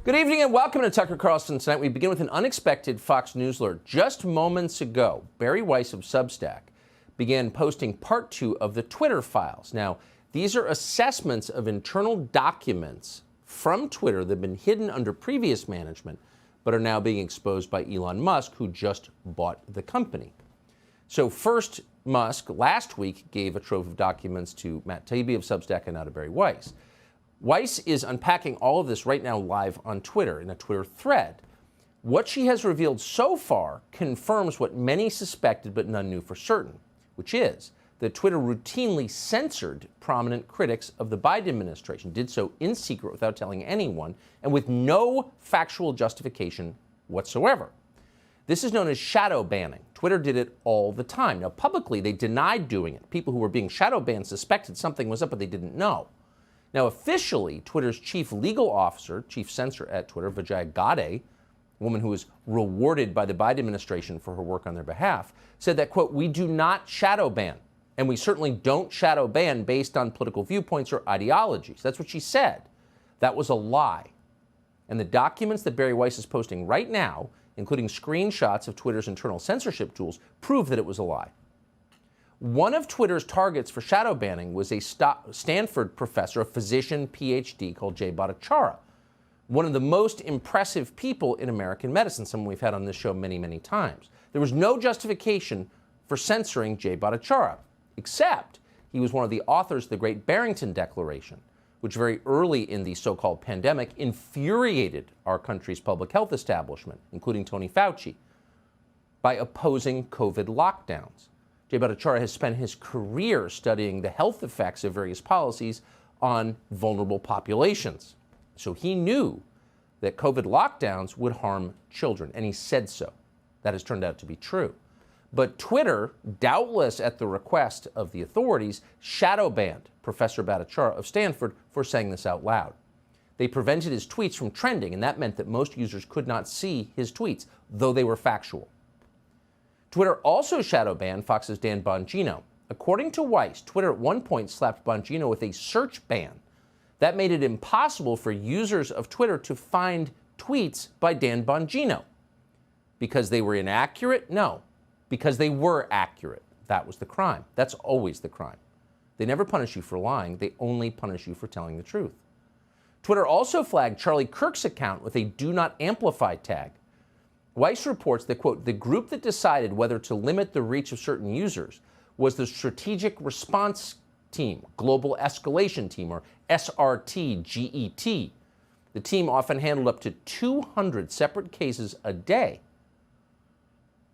Good evening and welcome to Tucker Carlson Tonight. We begin with an unexpected Fox News alert. Just moments ago, Barry Weiss of Substack began posting part 2 of the Twitter files. Now, these are assessments of internal documents from Twitter that have been hidden under previous management, but are now being exposed by Elon Musk, who just bought the company. So first, Musk last week gave a trove of documents to Matt Taibbi of Substack and now to Barry Weiss. Weiss is unpacking all of this right now live on Twitter in a Twitter thread. What she has revealed so far confirms what many suspected but none knew for certain, which is that Twitter routinely censored prominent critics of the Biden administration, did so in secret without telling anyone, and with no factual justification whatsoever. This is known as shadow banning. Twitter did it all the time. Now, publicly, they denied doing it. People who were being shadow banned suspected something was up, but they didn't know. Now, officially, Twitter's chief legal officer, chief censor at Twitter, Vijaya Gadde, a woman who was rewarded by the Biden administration for her work on their behalf, said that, quote, "We do not shadow ban, and we certainly don't shadow ban based on political viewpoints or ideologies." That's what she said. That was a lie. And the documents that Barry Weiss is posting right now, including screenshots of Twitter's internal censorship tools, prove that it was a lie. One of Twitter's targets for shadow banning was a Stanford professor, a physician PhD called Jay Bhattacharya, one of the most impressive people in American medicine, someone we've had on this show many, many times. There was no justification for censoring Jay Bhattacharya, except he was one of the authors of the Great Barrington Declaration, which very early in the so-called pandemic infuriated our country's public health establishment, including Tony Fauci, by opposing COVID lockdowns. Jay Bhattacharya has spent his career studying the health effects of various policies on vulnerable populations. So he knew that COVID lockdowns would harm children, and he said so. That has turned out to be true. But Twitter, doubtless at the request of the authorities, shadow banned Professor Bhattacharya of Stanford for saying this out loud. They prevented his tweets from trending, and that meant that most users could not see his tweets, though they were factual. Twitter also shadow banned Fox's Dan Bongino. According to Weiss, Twitter at one point slapped Bongino with a search ban. That made it impossible for users of Twitter to find tweets by Dan Bongino. Because they were inaccurate? No. Because they were accurate. That was the crime. That's always the crime. They never punish you for lying. They only punish you for telling the truth. Twitter also flagged Charlie Kirk's account with a do not amplify tag. Weiss reports that, quote, "The group that decided whether to limit the reach of certain users was the Strategic Response Team, Global Escalation Team, or SRT-GET. The team often handled up to 200 separate cases a day."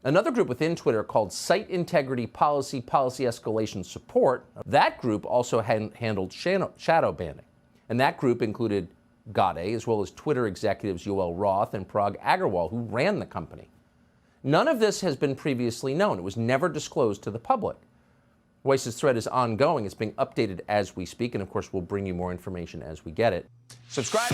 Another group within Twitter called Site Integrity Policy Escalation Support, that group also handled shadow banning. And that group included Gadde, as well as Twitter executives Yoel Roth and Parag Agrawal, who ran the company. None of this has been previously known. It was never disclosed to the public. Weiss's thread is ongoing. It's being updated as we speak, and of course, we'll bring you more information as we get it. Subscribe.